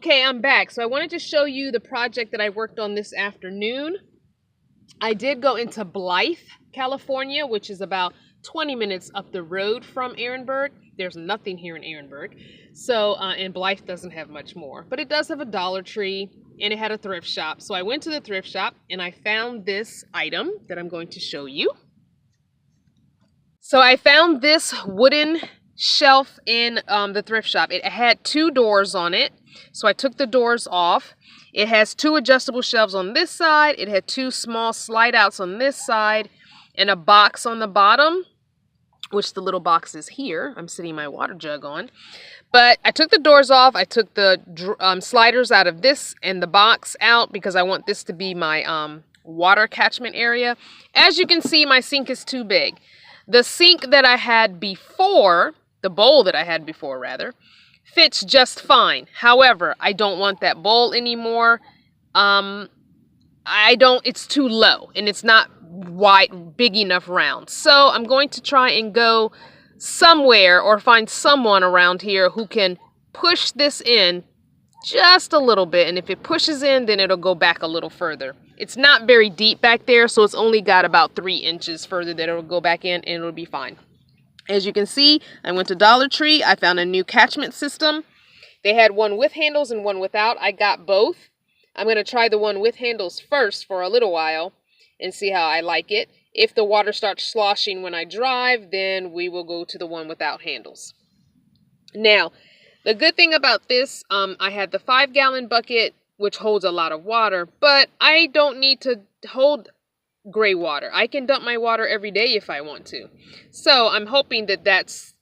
Okay, I'm back. So I wanted to show you the project that I worked on this afternoon. I did go into Blythe, California, which is about 20 minutes up the road from Ehrenberg. There's nothing here in Ehrenberg. So, and Blythe doesn't have much more, but it does have a Dollar Tree and it had a thrift shop. So I went to the thrift shop and I found this item that I'm going to show you. So I found this wooden shelf in the thrift shop. It had 2 doors on it. So I took the doors off. It has 2 adjustable shelves on this side. It had 2 small slide outs on this side and a box on the bottom, which the little box is here. I'm sitting my water jug on. But I took the doors off. I took the sliders out of this and the box out because I want this to be my water catchment area. As you can see, my sink is too big. The sink that I had before, the bowl that I had before rather, fits just fine. However, I don't want that bowl anymore. It's too low and it's not wide, big enough round. So I'm going to try and go somewhere or find someone around here who can push this in just a little bit. And if it pushes in, then it'll go back a little further. It's not very deep back there, so it's only got about 3 inches further that it'll go back in and it'll be fine. As you can see, I went to Dollar Tree. I found a new catchment system. They had one with handles and one without. I got both. I'm going to try the one with handles first for a little while and see how I like it. If the water starts sloshing when I drive, then we will go to the one without handles. Now, the good thing about this, I had the 5-gallon bucket, which holds a lot of water, but I don't need to hold gray water. I can dump my water every day if I want to. So I'm hoping that that's,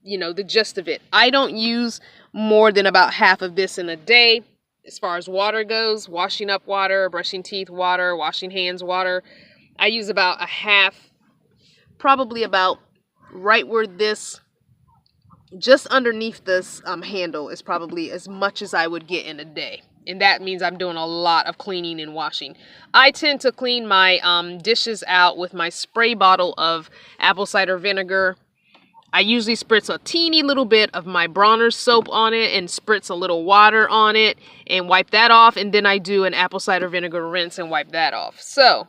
the gist of it. I don't use more than about half of this in a day as far as water goes. Washing up water, brushing teeth water, washing hands water. I use about a half, probably about right where this, just underneath this handle is probably as much as I would get in a day. And that means I'm doing a lot of cleaning and washing. I tend to clean my dishes out with my spray bottle of apple cider vinegar. I usually spritz a teeny little bit of my Bronner's soap on it and spritz a little water on it and wipe that off. And then I do an apple cider vinegar rinse and wipe that off. So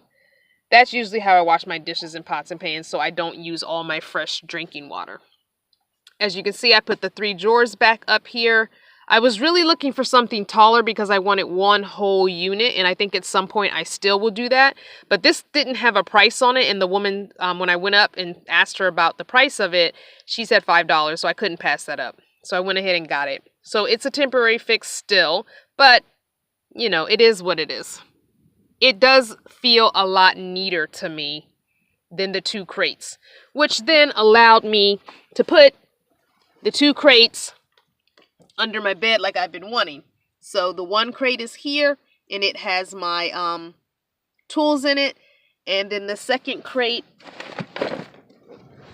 that's usually how I wash my dishes and pots and pans, so I don't use all my fresh drinking water. As you can see, I put the 3 drawers back up here. I was really looking for something taller because I wanted one whole unit, and I think at some point I still will do that. But this didn't have a price on it, and the woman, when I went up and asked her about the price of it, she said $5, so I couldn't pass that up. So I went ahead and got it. So it's a temporary fix still, but, it is what it is. It does feel a lot neater to me than the 2 crates, which then allowed me to put the 2 crates under my bed like I've been wanting. So the 1 crate is here and it has my tools in it, and then the 2nd crate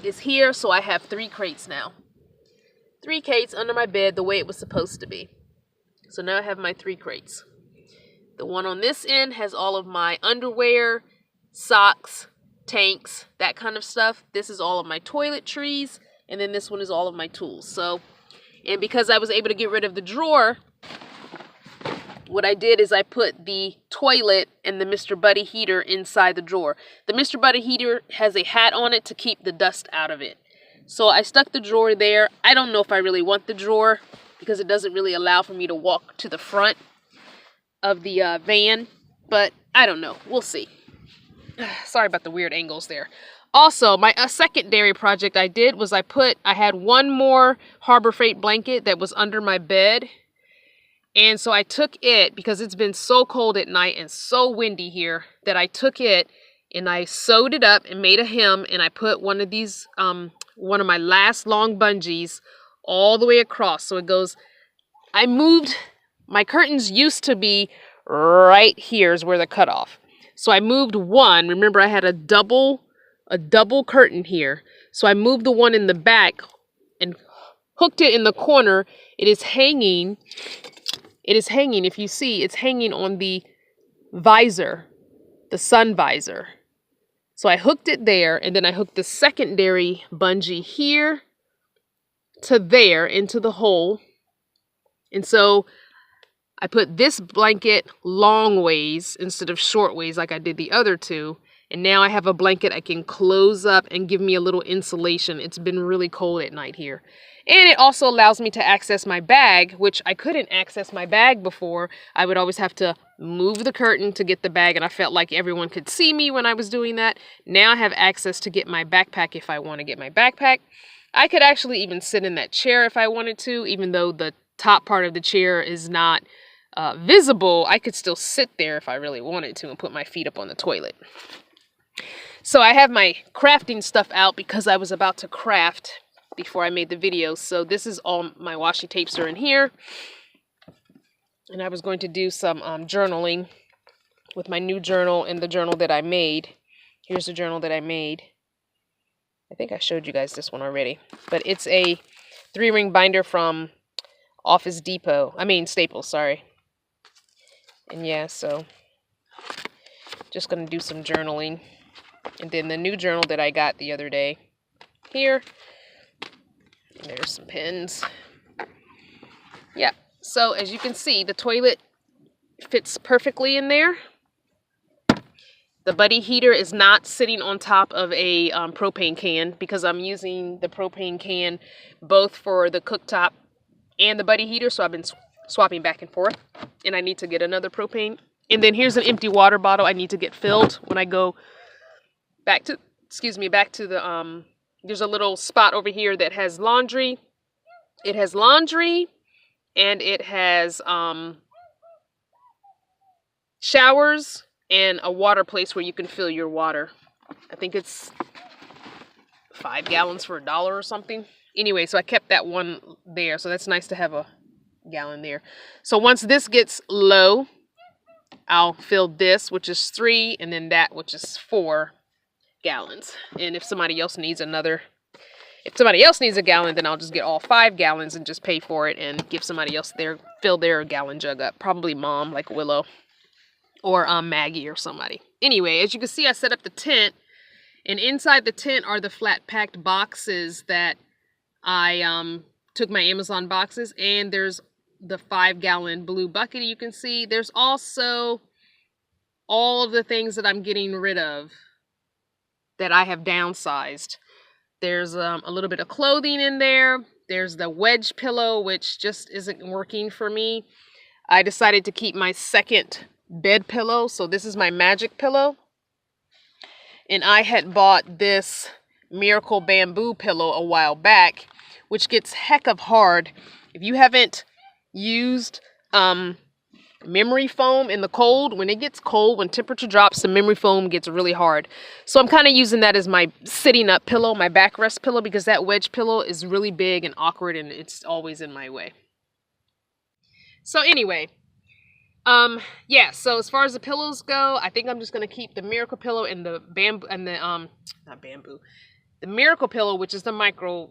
is here, so I have 3 crates now. 3 crates under my bed the way it was supposed to be. So now I have my 3 crates. The one on this end has all of my underwear, socks, tanks, that kind of stuff. This is all of my toiletries, and then this one is all of my tools. So, and because I was able to get rid of the drawer, what I did is I put the toilet and the Mr. Buddy heater inside the drawer. The Mr. Buddy heater has a hat on it to keep the dust out of it. So I stuck the drawer there. I don't know if I really want the drawer because it doesn't really allow for me to walk to the front of the van, but I don't know. We'll see. Sorry about the weird angles there. Also, my secondary project I did was I had one more Harbor Freight blanket that was under my bed. And so I took it, because it's been so cold at night and so windy here, that I took it and I sewed it up and made a hem, and I put one of these, one of my last long bungees all the way across. So it goes, I moved, my curtains used to be right here is where they're cut off. So I moved one. Remember, I had a double curtain here. So I moved the one in the back and hooked it in the corner. It is hanging. If you see, it's hanging on the visor, the sun visor. So I hooked it there, and then I hooked the secondary bungee here to there into the hole. And so I put this blanket long ways instead of short ways like I did the other two. And now I have a blanket I can close up and give me a little insulation. It's been really cold at night here. And it also allows me to access my bag, which I couldn't access my bag before. I would always have to move the curtain to get the bag, and I felt like everyone could see me when I was doing that. Now I have access to get my backpack if I want to get my backpack. I could actually even sit in that chair if I wanted to, even though the top part of the chair is not visible. I could still sit there if I really wanted to and put my feet up on the toilet. So I have my crafting stuff out because I was about to craft before I made the video. So this is all my washi tapes are in here. And I was going to do some journaling with my new journal and the journal that I made. Here's the journal that I made. I think I showed you guys this one already. But it's a 3-ring binder from Staples, sorry. And yeah, so just going to do some journaling. And then the new journal that I got the other day here. And there's some pens. Yeah, so as you can see, the toilet fits perfectly in there. The buddy heater is not sitting on top of a propane can because I'm using the propane can both for the cooktop and the buddy heater. So I've been swapping back and forth, and I need to get another propane. And then here's an empty water bottle I need to get filled when I go back to the, there's a little spot over here that has laundry. It has laundry and it has showers and a water place where you can fill your water. I think it's 5 gallons for $1 or something. Anyway, so I kept that one there. So that's nice to have a gallon there. So once this gets low, I'll fill this, which is 3, and then that, which is 4 gallons. And if somebody else needs a gallon, then I'll just get all 5 gallons and just pay for it and give somebody else fill their gallon jug up. Probably Mom, like Willow, or Maggie or somebody. Anyway, as you can see, I set up the tent, and inside the tent are the flat packed boxes that I took my Amazon boxes, and there's the 5-gallon blue bucket you can see. There's also all of the things that I'm getting rid of that I have downsized. There's a little bit of clothing in there. There's the wedge pillow, which just isn't working for me. I decided to keep my second bed pillow. So this is my magic pillow. And I had bought this Miracle Bamboo pillow a while back, which gets heck of hard. If you haven't used memory foam in the cold, when it gets cold, when temperature drops, the memory foam gets really hard. So I'm kind of using that as my sitting up pillow, my backrest pillow, because that wedge pillow is really big and awkward and it's always in my way. So anyway, yeah, so as far as the pillows go, I think I'm just going to keep the Miracle pillow and the bamboo, and the the Miracle pillow, which is the micro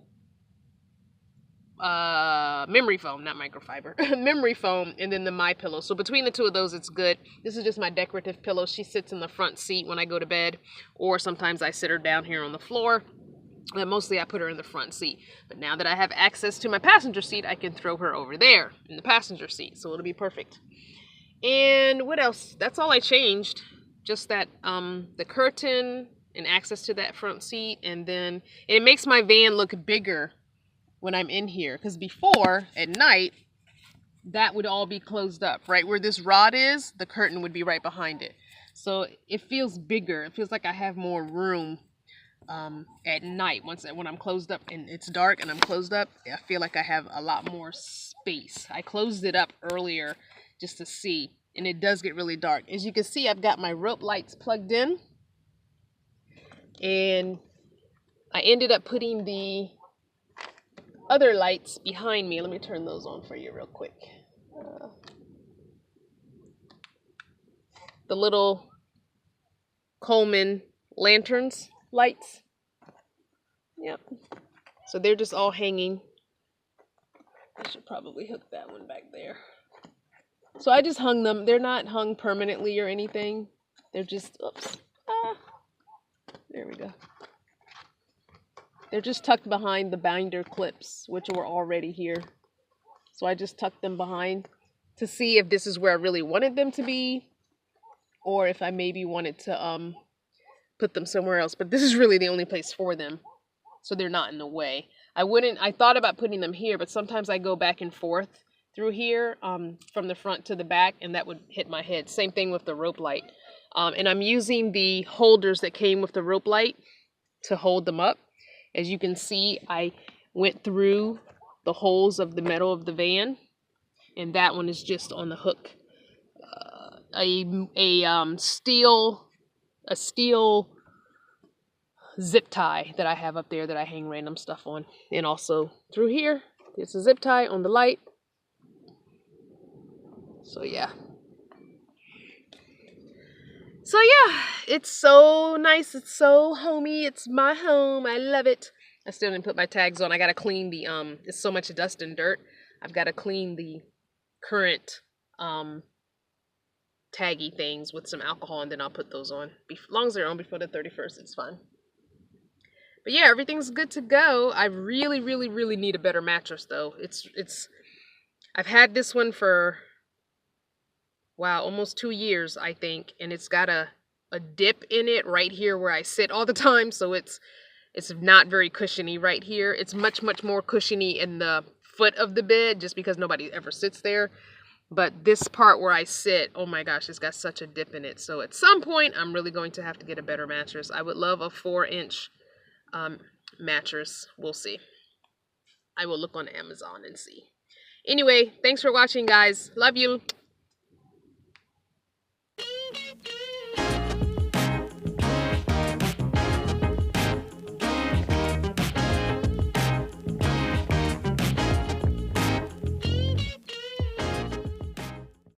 memory foam, not microfiber, memory foam, and then the My Pillow. So between the two of those, it's good. This is just my decorative pillow. She sits in the front seat when I go to bed, or sometimes I sit her down here on the floor. But mostly I put her in the front seat. But now that I have access to my passenger seat, I can throw her over there in the passenger seat. So it'll be perfect. And what else? That's all I changed. Just that the curtain and access to that front seat, and then it makes my van look bigger when I'm in here, because before at night that would all be closed up. Right where this rod is, the curtain would be right behind it, so it feels bigger. It feels like I have more room at night. When I'm closed up and it's dark and I'm closed up, I feel like I have a lot more space. I closed it up earlier just to see, and it does get really dark. As you can see, I've got my rope lights plugged in, and I ended up putting the other lights behind me. Let me turn those on for you real quick. The little Coleman lanterns lights. Yep. So they're just all hanging. I should probably hook that one back there. So I just hung them. They're not hung permanently or anything. They're just, oops. There we go. They're just tucked behind the binder clips, which were already here. So I just tucked them behind. to see if this is where I really wanted them to be, or if I maybe wanted to put them somewhere else. But this is really the only place for them, so they're not in the way. I thought about putting them here, but sometimes I go back and forth through here from the front to the back, and that would hit my head. Same thing with the rope light. And I'm using the holders that came with the rope light to hold them up. As you can see, I went through the holes of the metal of the van, and that one is just on the hook. A steel zip tie that I have up there that I hang random stuff on. And also through here, there's a zip tie on the light. So yeah. So yeah, it's so nice. It's so homey. It's my home. I love it. I still didn't put my tags on. I gotta clean the it's so much dust and dirt. I've got to clean the current taggy things with some alcohol, and then I'll put those on. As long as they're on before the 31st, it's fine. But yeah, everything's good to go. I really, really, really need a better mattress though. I've had this one for, wow, almost 2 years, I think, and it's got a dip in it right here where I sit all the time, so it's not very cushiony right here. It's much, much more cushiony in the foot of the bed, just because nobody ever sits there. But this part where I sit, oh my gosh, it's got such a dip in it. So at some point, I'm really going to have to get a better mattress. I would love a 4-inch mattress. We'll see. I will look on Amazon and see. Anyway, thanks for watching, guys. Love you.